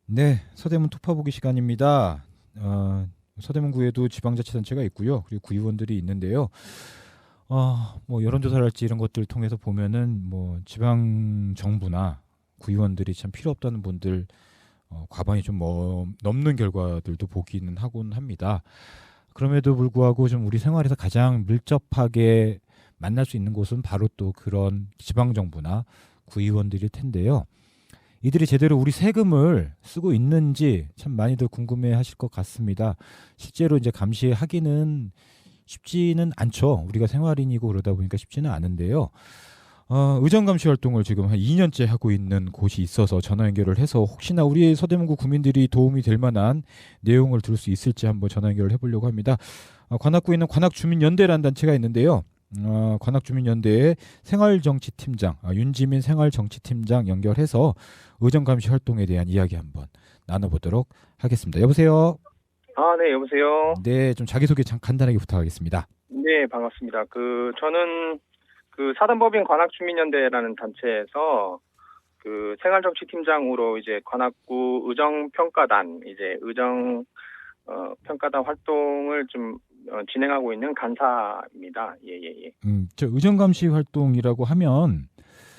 네, 서대문 톡파보기 시간입니다. 서대문구에도 지방자치단체가 있고요. 그리고 구의원들이 있는데요. 뭐 여론조사를 할지 이런 것들 통해서 보면은 뭐 지방 정부나 구의원들이 참 필요 없다는 분들 과반이 좀 넘는 결과들도 보기는 하곤 합니다. 그럼에도 불구하고 좀 우리 생활에서 가장 밀접하게 만날 수 있는 곳은 바로 또 그런 지방 정부나 구의원들일 텐데요. 이들이 제대로 우리 세금을 쓰고 있는지 참 많이들 궁금해 하실 것 같습니다. 실제로 이제 감시하기는 쉽지는 않죠. 우리가 생활인이고 그러다 보니까 쉽지는 않은데요. 의정감시 활동을 지금 한 2년째 하고 있는 곳이 있어서 전화 연결을 해서 혹시나 우리 서대문구 구민들이 도움이 될 만한 내용을 들을 수 있을지 한번 전화 연결을 해보려고 합니다. 관악구에 있는 관악주민연대라는 단체가 있는데요. 관악주민연대의 생활정치팀장 윤지민 생활정치팀장 연결해서 의정감시 활동에 대한 이야기 한번 나눠보도록 하겠습니다. 여보세요. 네, 여보세요. 네, 좀 자기소개 간단하게 부탁하겠습니다. 네, 반갑습니다. 저는 사단법인 관악주민연대라는 단체에서 생활정치팀장으로 이제 관악구 의정평가단, 평가단 활동을 좀 진행하고 있는 간사입니다. 예, 예, 예. 저 의정감시 활동이라고 하면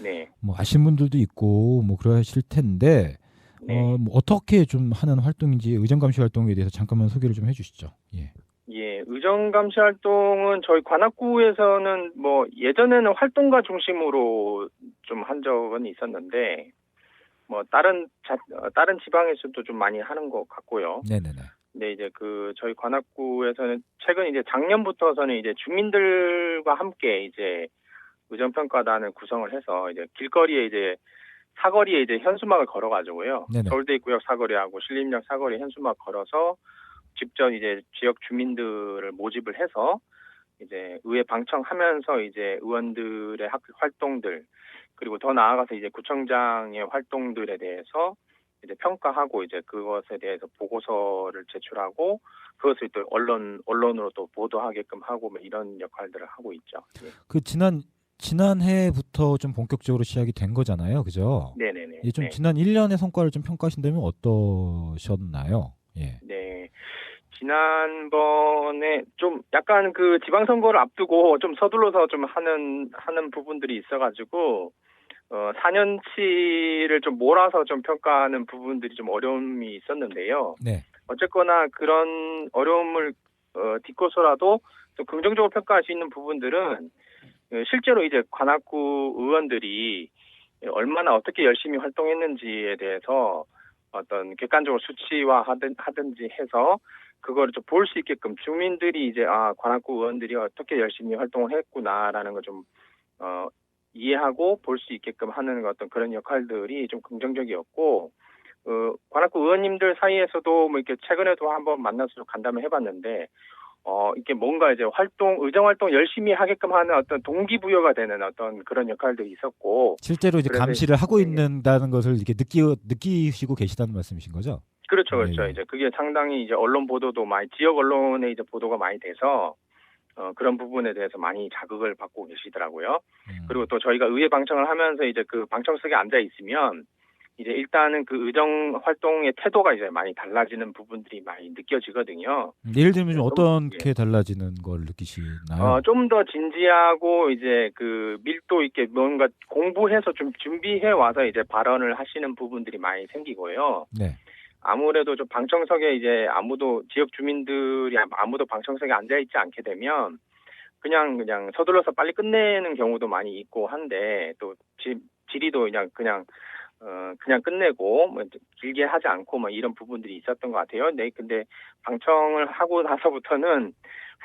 네, 뭐 아시는 분들도 있고 뭐 그러실 텐데 네. 뭐 어떻게 좀 하는 활동인지 의정감시 활동에 대해서 잠깐만 소개를 좀 해주시죠. 예. 예, 의정감시 활동은 저희 관악구에서는 뭐 예전에는 활동가 중심으로 좀 한 적은 있었는데, 뭐 다른 지방에서도 좀 많이 하는 것 같고요. 네네네. 근데 이제 저희 관악구에서는 최근 이제 작년부터서는 이제 주민들과 함께 이제 의정평가단을 구성을 해서 이제 길거리에 이제 사거리에 이제 현수막을 걸어가지고요. 네네. 서울대 입구역 사거리하고 신림역 사거리 현수막 걸어서 직접 이제 지역 주민들을 모집을 해서 이제 의회 방청하면서 이제 의원들의 활동들, 그리고 더 나아가서 이제 구청장의 활동들에 대해서 이제 평가하고 이제 그것에 대해서 보고서를 제출하고 그것을 또 언론으로 또 보도하게끔 하고 뭐 이런 역할들을 하고 있죠. 예. 그 지난해부터 좀 본격적으로 시작이 된 거잖아요. 그죠? 네네네. 예, 좀 네. 지난 1년의 성과를 좀 평가하신다면 어떠셨나요? 예. 네. 지난번에 좀 약간 지방선거를 앞두고 좀 서둘러서 좀 하는 부분들이 있어가지고 4년치를 좀 몰아서 좀 평가하는 부분들이 좀 어려움이 있었는데요. 네. 어쨌거나 그런 어려움을 딛고서라도 좀 긍정적으로 평가할 수 있는 부분들은 실제로 이제 관악구 의원들이 얼마나 어떻게 열심히 활동했는지에 대해서 어떤 객관적으로 수치화 하든지 해서 그거를 좀 볼 수 있게끔 주민들이 이제 관악구 의원들이 어떻게 열심히 활동을 했구나라는 걸 좀 이해하고 볼 수 있게끔 하는 어떤 그런 역할들이 좀 긍정적이었고, 관악구 의원님들 사이에서도 뭐 이렇게 최근에도 한번 만나서 좀 간담회 해봤는데, 이게 뭔가 이제 의정 활동 열심히 하게끔 하는 어떤 동기부여가 되는 어떤 그런 역할들이 있었고, 실제로 이제 그래서 감시를 하고 예, 있는다는 것을 이렇게 느끼시고 계시다는 말씀이신 거죠? 그렇죠, 예, 그렇죠. 예. 이제 그게 상당히 이제 언론 보도도 많이, 지역 언론에 이제 보도가 많이 돼서, 그런 부분에 대해서 많이 자극을 받고 계시더라고요. 그리고 또 저희가 의회 방청을 하면서 이제 그 방청석에 앉아 있으면, 이제 일단은 그 의정 활동의 태도가 이제 많이 달라지는 부분들이 많이 느껴지거든요. 예를 들면 좀 예. 어떻게 달라지는 걸 느끼시나요? 좀 더 진지하고 이제 밀도 있게 뭔가 공부해서 좀 준비해 와서 이제 발언을 하시는 부분들이 많이 생기고요. 네. 아무래도 좀 방청석에 이제 지역 주민들이 아무도 방청석에 앉아 있지 않게 되면 그냥 서둘러서 빨리 끝내는 경우도 많이 있고 한데 또 질의도 그냥 끝내고 뭐 길게 하지 않고 뭐 이런 부분들이 있었던 것 같아요. 네, 근데 방청을 하고 나서부터는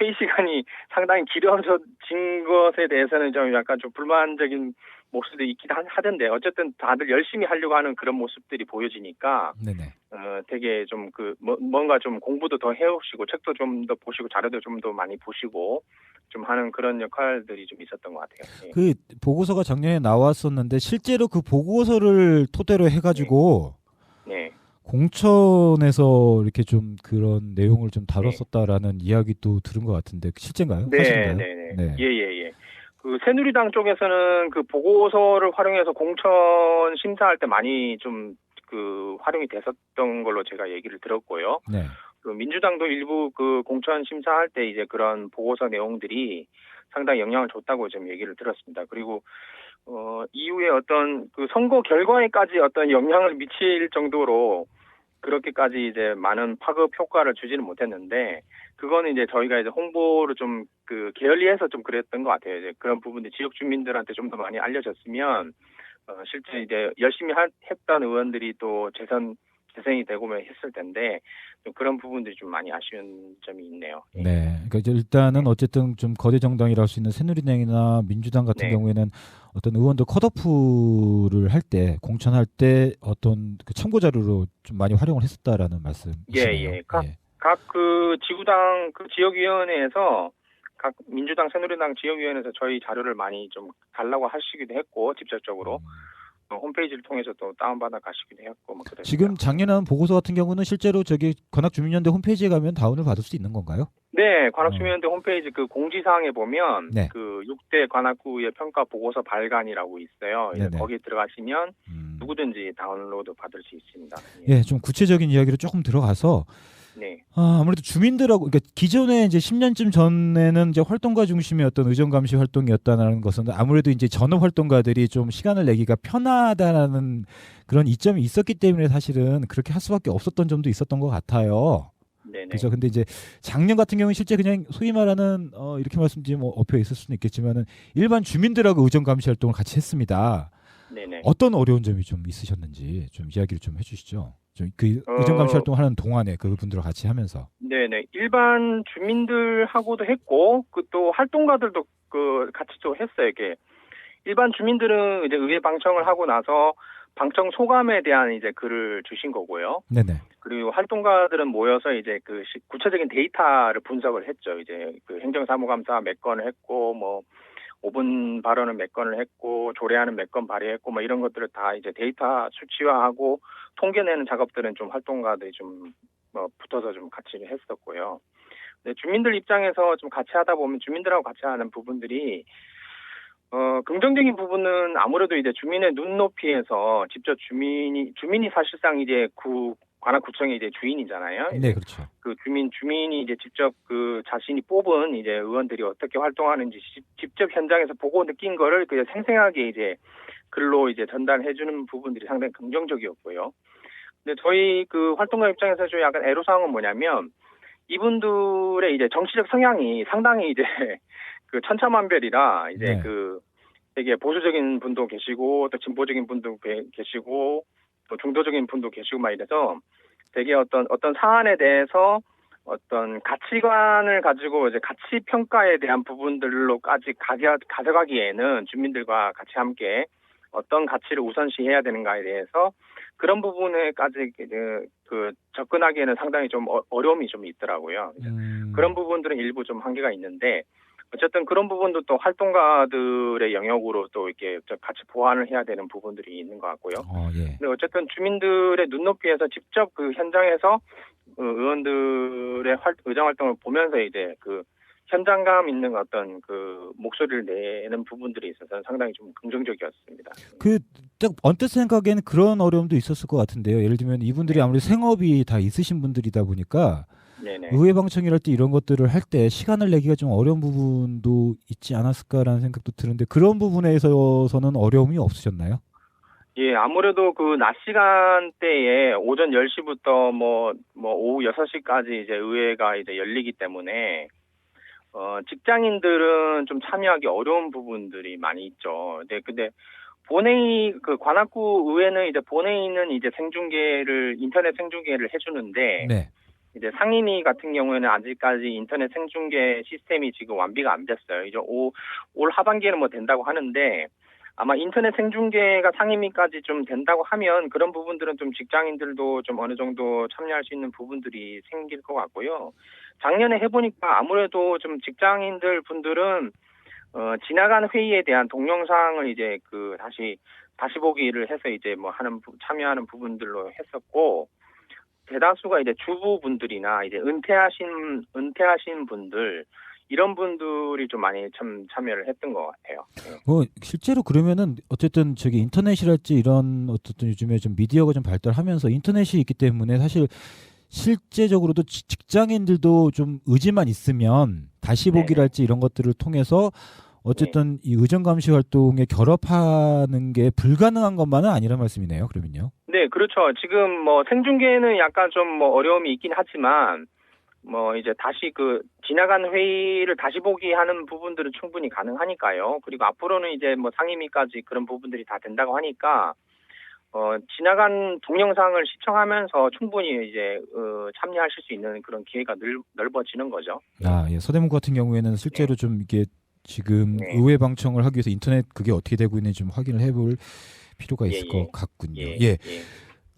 회의 시간이 상당히 길어진 것에 대해서는 좀 약간 좀 불만적인 모습도 있긴 하던데 어쨌든 다들 열심히 하려고 하는 그런 모습들이 보여지니까 네네. 되게 좀 뭔가 좀 공부도 더 해오시고 책도 좀 더 보시고 자료도 좀 더 많이 보시고 좀 하는 그런 역할들이 좀 있었던 것 같아요. 예. 그 보고서가 작년에 나왔었는데 실제로 그 보고서를 토대로 네. 해가지고 네. 공천에서 이렇게 좀 그런 내용을 좀 네. 다뤘었다라는 이야기도 들은 것 같은데 실제인가요? 네, 사실인가요? 네, 네. 네. 예, 예, 예. 새누리당 쪽에서는 그 보고서를 활용해서 공천 심사할 때 많이 좀 그 활용이 됐었던 걸로 제가 얘기를 들었고요. 네. 그 민주당도 일부 그 공천 심사할 때 이제 그런 보고서 내용들이 상당히 영향을 줬다고 좀 얘기를 들었습니다. 그리고 이후에 어떤 그 선거 결과에까지 어떤 영향을 미칠 정도로 그렇게까지 이제 많은 파급 효과를 주지는 못했는데, 그거는 이제 저희가 이제 홍보를 좀 그 게을리해서 좀 그랬던 것 같아요. 이제 그런 부분들 지역 주민들한테 좀 더 많이 알려졌으면 실제 이제 열심히 했던 의원들이 또 재생이 되고 했을 텐데, 좀 그런 부분들이 좀 많이 아쉬운 점이 있네요. 예. 네. 그러니까 이제 일단은 어쨌든 좀 거대 정당이라 할 수 있는 새누리당이나 민주당 같은 네. 경우에는 어떤 의원들 컷오프를 할 때 공천할 때 어떤 그 참고 자료로 좀 많이 활용을 했었다라는 말씀이시네요. 예. 각 그 지구당 그 지역위원회에서 각 민주당, 새누리당 지역위원회에서 저희 자료를 많이 좀 달라고 하시기도 했고, 직접적으로 홈페이지를 통해서 또 다운받아 가시기도 했고 뭐 그랬어요. 지금 작년에 한 보고서 같은 경우는 실제로 저기 관악주민연대 홈페이지에 가면 다운을 받을 수 있는 건가요? 네, 관악주민연대 홈페이지 그 공지사항에 보면 네. 그 6대 관악구의 평가 보고서 발간이라고 있어요. 이제 네네. 거기 들어가시면 누구든지 다운로드 받을 수 있습니다. 예, 좀 구체적인 이야기로 조금 들어가서 네. 아무래도 주민들하고, 그러니까 기존에 이제 10년쯤 전에는 이제 활동가 중심의 어떤 의정 감시 활동이었다는 것은 아무래도 이제 전업 활동가들이 좀 시간을 내기가 편하다라는 그런 이점이 있었기 때문에 사실은 그렇게 할 수밖에 없었던 점도 있었던 것 같아요. 네네. 그죠. 근데 이제 작년 같은 경우는 실제 그냥 소위 말하는 이렇게 말씀드리면 뭐 엎여 있을 수는 있겠지만은 일반 주민들하고 의정 감시 활동을 같이 했습니다. 네네. 어떤 어려운 점이 좀 있으셨는지 좀 이야기를 좀 해주시죠. 좀 그 의정 감시 활동하는 동안에 그분들과 같이 하면서. 네네. 일반 주민들하고도 했고 그 또 활동가들도 그 같이 또 했어요. 이게 일반 주민들은 이제 의회 방청을 하고 나서 방청 소감에 대한 이제 글을 주신 거고요. 네네. 그리고 활동가들은 모여서 이제 그 구체적인 데이터를 분석을 했죠. 이제 그 행정사무감사 몇 건을 했고, 뭐 5분 발언은 몇 건을 했고, 조례안은 몇 건 발의했고, 뭐 이런 것들을 다 이제 데이터 수치화하고 통계내는 작업들은 좀 활동가들이 좀 붙어서 좀 같이 했었고요. 근데 주민들 입장에서 좀 같이 하다 보면 주민들하고 같이 하는 부분들이 긍정적인 부분은 아무래도 이제 주민의 눈높이에서 직접 주민이 사실상 이제 관악구청의 이제 주인이잖아요. 네, 그렇죠. 그 주민이 이제 직접 그 자신이 뽑은 이제 의원들이 어떻게 활동하는지 직접 현장에서 보고 느낀 거를 그냥 생생하게 이제 글로 이제 전달해주는 부분들이 상당히 긍정적이었고요. 근데 저희 그 활동가 입장에서 좀 약간 애로사항은 뭐냐면 이분들의 이제 정치적 성향이 상당히 이제 그 천차만별이라 이제 네. 그 되게 보수적인 분도 계시고 또 진보적인 분도 계시고 또 중도적인 분도 계시고 막 이래서 되게 어떤 사안에 대해서 어떤 가치관을 가지고 이제 가치 평가에 대한 부분들로까지 가져가기에는 주민들과 같이 함께 어떤 가치를 우선시해야 되는가에 대해서 그런 부분에까지 그 접근하기에는 상당히 좀 어려움이 좀 있더라고요. 그런 부분들은 일부 좀 한계가 있는데 어쨌든 그런 부분도 또 활동가들의 영역으로 또 이렇게 같이 보완을 해야 되는 부분들이 있는 것 같고요. 예. 근데 어쨌든 주민들의 눈높이에서 직접 그 현장에서 의원들의 의정 활동을 보면서 이제 그 현장감 있는 어떤 그 목소리를 내는 부분들이 있어서 상당히 좀 긍정적이었습니다. 그 딱 언뜻 생각에는 그런 어려움도 있었을 것 같은데요. 예를 들면 이분들이 아무래도 생업이 다 있으신 분들이다 보니까 네네. 의회 방청이랄 때 이런 것들을 할 때 시간을 내기가 좀 어려운 부분도 있지 않았을까라는 생각도 드는데 그런 부분에 있어서는 어려움이 없으셨나요? 예, 아무래도 그 낮 시간대에 오전 10시부터 뭐 오후 6시까지 이제 의회가 이제 열리기 때문에 직장인들은 좀 참여하기 어려운 부분들이 많이 있죠. 네, 근데 본회의 그 관악구 의회는 이제 본회의는 이제 인터넷 생중계를 해주는데 네. 이제 상임위 같은 경우에는 아직까지 인터넷 생중계 시스템이 지금 완비가 안 됐어요. 이제 올 하반기에는 뭐 된다고 하는데 아마 인터넷 생중계가 상임위까지 좀 된다고 하면 그런 부분들은 좀 직장인들도 좀 어느 정도 참여할 수 있는 부분들이 생길 것 같고요. 작년에 해보니까 아무래도 좀 직장인들 분들은 지나간 회의에 대한 동영상을 이제 그 다시 보기를 해서 이제 뭐 참여하는 부분들로 했었고 대다수가 이제 주부분들이나 이제 은퇴하신 분들 이런 분들이 좀 많이 참여를 했던 것 같아요. 네. 실제로 그러면은 어쨌든 저기 인터넷이랄지 이런 어쨌든 요즘에 좀 미디어가 좀 발달하면서 인터넷이 있기 때문에 사실 실제적으로도 직장인들도 좀 의지만 있으면 다시 네네. 보기랄지 이런 것들을 통해서 어쨌든 이 의정 감시 활동에 결합하는 게 불가능한 것만은 아니란 말씀이네요. 그러면요. 네, 그렇죠. 지금 뭐 생중계는 약간 좀 뭐 어려움이 있긴 하지만 뭐 이제 다시 그 지나간 회의를 다시 보기 하는 부분들은 충분히 가능하니까요. 그리고 앞으로는 이제 뭐 상임위까지 그런 부분들이 다 된다고 하니까 지나간 동영상을 시청하면서 충분히 이제 참여하실 수 있는 그런 기회가 넓어지는 거죠. 예. 서대문구 같은 경우에는 네, 실제로 좀 이게 지금 네, 의회 방청을 하기 위해서 인터넷 그게 어떻게 되고 있는지 좀 확인을 해볼 필요가 예, 있을 것 예, 같군요. 예, 예.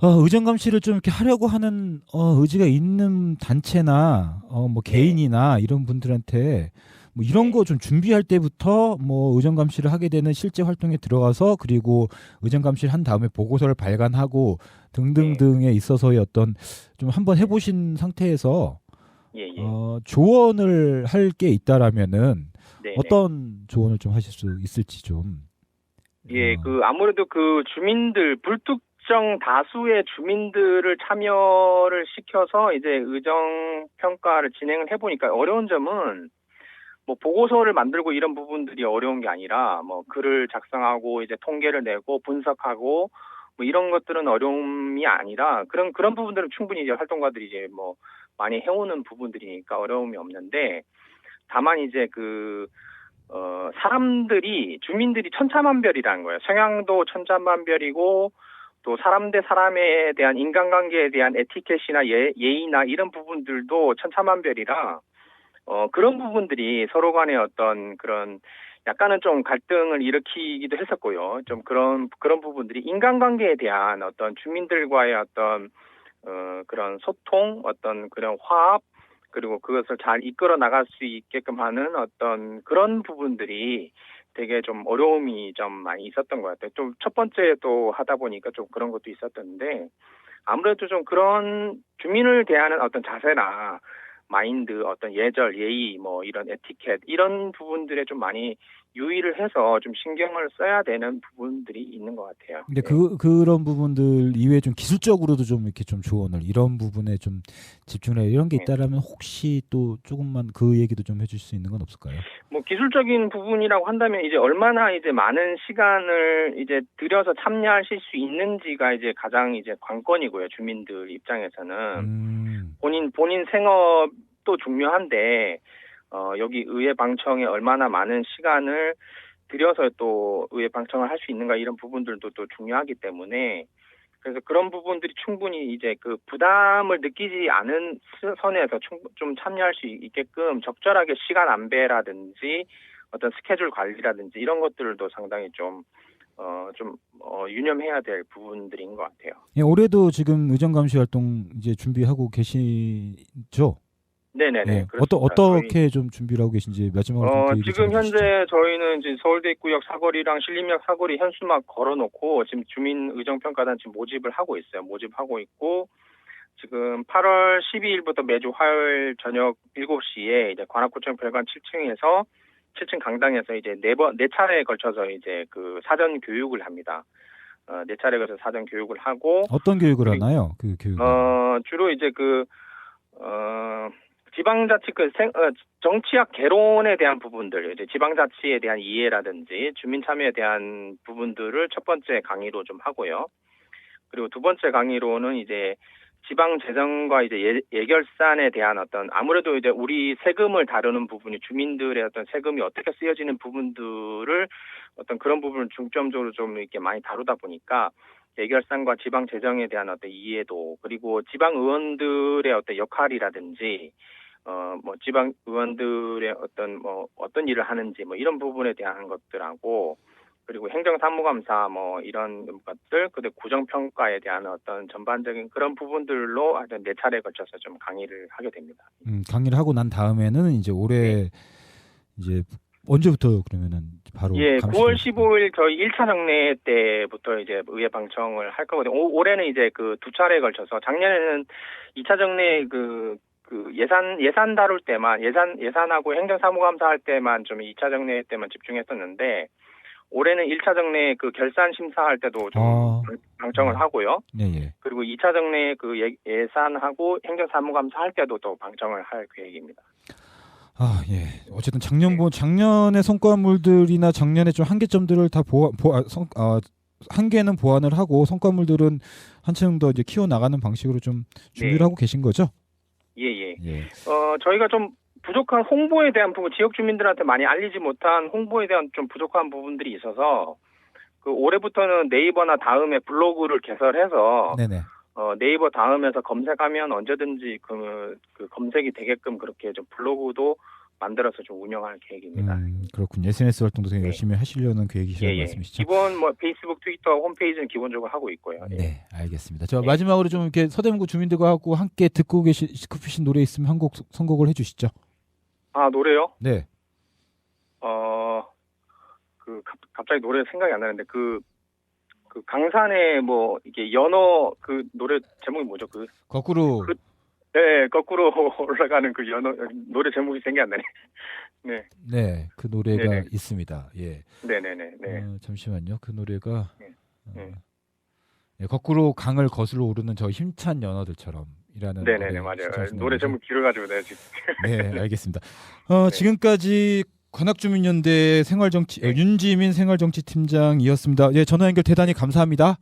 예, 의정 감시를 좀 이렇게 하려고 하는 의지가 있는 단체나 뭐 네, 개인이나 이런 분들한테 뭐 이런 네, 거 좀 준비할 때부터 뭐 의정 감시를 하게 되는 실제 활동에 들어가서 그리고 의정 감시를 한 다음에 보고서를 발간하고 네, 등등등에 있어서의 어떤 좀 한번 네, 해보신 상태에서 예, 예, 조언을 할 게 있다라면은 네, 네. 어떤 조언을 좀 하실 수 있을지 좀. 예, 아무래도 그 주민들, 불특정 다수의 주민들을 참여를 시켜서 이제 의정 평가를 진행을 해보니까 어려운 점은 뭐 보고서를 만들고 이런 부분들이 어려운 게 아니라 뭐 글을 작성하고 이제 통계를 내고 분석하고 뭐 이런 것들은 어려움이 아니라 그런 부분들은 충분히 이제 활동가들이 이제 뭐 많이 해오는 부분들이니까 어려움이 없는데 다만 이제 주민들이 천차만별이라는 거예요. 성향도 천차만별이고, 또 사람 대 사람에 대한 인간관계에 대한 에티켓이나 예의나 이런 부분들도 천차만별이라, 그런 부분들이 서로 간의 어떤 그런 약간은 좀 갈등을 일으키기도 했었고요. 좀 그런 부분들이 인간관계에 대한 어떤 주민들과의 어떤 그런 소통, 어떤 그런 화합, 그리고 그것을 잘 이끌어 나갈 수 있게끔 하는 어떤 그런 부분들이 되게 좀 어려움이 좀 많이 있었던 것 같아요. 좀 첫 번째 또 하다 보니까 좀 그런 것도 있었던데, 아무래도 좀 그런 주민을 대하는 어떤 자세나 마인드, 어떤 예절, 예의, 뭐 이런 에티켓, 이런 부분들에 좀 많이 유의를 해서 좀 신경을 써야 되는 부분들이 있는 것 같아요. 근데 네. 그런 부분들 이외에 좀 기술적으로도 좀 이렇게 좀 조언을 이런 부분에 좀 집중해 이런 게 네. 있다라면 혹시 또 조금만 그 얘기도 좀 해줄 수 있는 건 없을까요? 뭐 기술적인 부분이라고 한다면 이제 얼마나 이제 많은 시간을 이제 들여서 참여하실 수 있는지가 이제 가장 이제 관건이고요. 주민들 입장에서는 음, 본인 생업도 중요한데 여기 의회 방청에 얼마나 많은 시간을 들여서 또 의회 방청을 할 수 있는가 이런 부분들도 또 중요하기 때문에 그래서 그런 부분들이 충분히 이제 그 부담을 느끼지 않은 선에서 좀 참여할 수 있게끔 적절하게 시간 안배라든지 어떤 스케줄 관리라든지 이런 것들도 상당히 유념해야 될 부분들인 것 같아요. 예, 올해도 지금 의정 감시 활동 이제 준비하고 계시죠? 네네네, 예, 그렇습니다. 어떻게 좀 준비를 하고 계신지 마지막으로 좀 그 얘기 지금 전해주시죠. 현재 저희는 이제 서울대 입구역 사거리랑 신림역 사거리 현수막 걸어놓고 지금 주민 의정평가단 지금 모집을 하고 있어요. 모집하고 있고, 지금 8월 12일부터 매주 화요일 저녁 7시에 이제 관악구청 별관 7층에서 7층 강당에서 이제 네 차례에 걸쳐서 이제 그 사전 교육을 합니다. 네 차례에 걸쳐서 사전 교육을 하고, 어떤 교육을 그리고 하나요? 그 교육은. 주로 이제 지방자치 정치학 개론에 대한 부분들, 이제 지방자치에 대한 이해라든지 주민참여에 대한 부분들을 첫 번째 강의로 좀 하고요. 그리고 두 번째 강의로는 이제 지방 재정과 이제 예결산에 대한 어떤 아무래도 이제 우리 세금을 다루는 부분이 주민들의 어떤 세금이 어떻게 쓰여지는 부분들을 어떤 그런 부분을 중점적으로 좀 이렇게 많이 다루다 보니까 예결산과 지방 재정에 대한 어떤 이해도 그리고 지방 의원들의 어떤 역할이라든지 뭐 지방 의원들의 어떤 일을 하는지 뭐 이런 부분에 대한 것들하고 그리고 행정사무감사 뭐 이런 것들, 그리고 구정평가에 대한 어떤 전반적인 그런 부분들로 하여튼 네 차례에 걸쳐서 좀 강의를 하게 됩니다. 강의를 하고 난 다음에는 이제 네. 올해 이제 언제부터 그러면은 바로 예, 9월 감시를 하시나요? 15일 저희 1차 정례 때부터 이제 의회 방청을 할 거거든요. 올해는 이제 그 두 차례에 걸쳐서 작년에는 2차 정례 그 예산 다룰 때만 예산하고 행정사무감사 할 때만 좀 2차 정례 때만 집중했었는데 올해는 1차 정례 그 결산 심사할 때도 좀 방청을 하고요. 네, 예. 그리고 2차 정례 그 예산하고 행정사무감사 할 때도 또 방청을 할 계획입니다. 아, 예. 어쨌든 작년의 성과물들이나 작년에 좀 한계점들을 다 한계는 보완을 하고 성과물들은 한층 더 이제 키워 나가는 방식으로 좀 준비를 네. 하고 계신 거죠? 예. 예. 저희가 좀 부족한 홍보에 대한 부분, 지역 주민들한테 많이 알리지 못한 홍보에 대한 좀 부족한 부분들이 있어서 그 올해부터는 네이버나 다음에 블로그를 개설해서 네네. 네이버 다음에서 검색하면 언제든지 그 검색이 되게끔 그렇게 좀 블로그도 만들어서 좀 운영할 계획입니다. 그렇군요. SNS 활동도 되게 네. 열심히 하시려는 계획이시라는 말씀이시죠? 기본 뭐 페이스북, 트위터, 홈페이지는 기본적으로 하고 있고요. 예. 네, 알겠습니다. 저 네. 마지막으로 좀 이렇게 서대문구 주민들과 하고 함께 듣고 싶으신 노래 있으면 한 곡 선곡을 해주시죠. 아, 노래요? 네. 갑자기 노래 생각이 안 나는데 그 강산에 뭐 이게 연어 그 노래 제목이 뭐죠? 거꾸로 네, 거꾸로 올라가는 그 연어 노래 제목이 생각이 안 나네. 네. 네, 그 노래가 네네. 있습니다. 예. 네네네. 네. 잠시만요. 그 노래가 네. 예, 거꾸로 강을 거슬러 오르는 저 힘찬 연어들처럼이라는 네네네, 노래 맞아요. 신청하신 노래 거죠? 제목 길어가지고 내가 지금. 네, 알겠습니다. 네. 지금까지 관악주민연대 네. 윤지민 생활정치팀장이었습니다. 예, 전화 연결 대단히 감사합니다.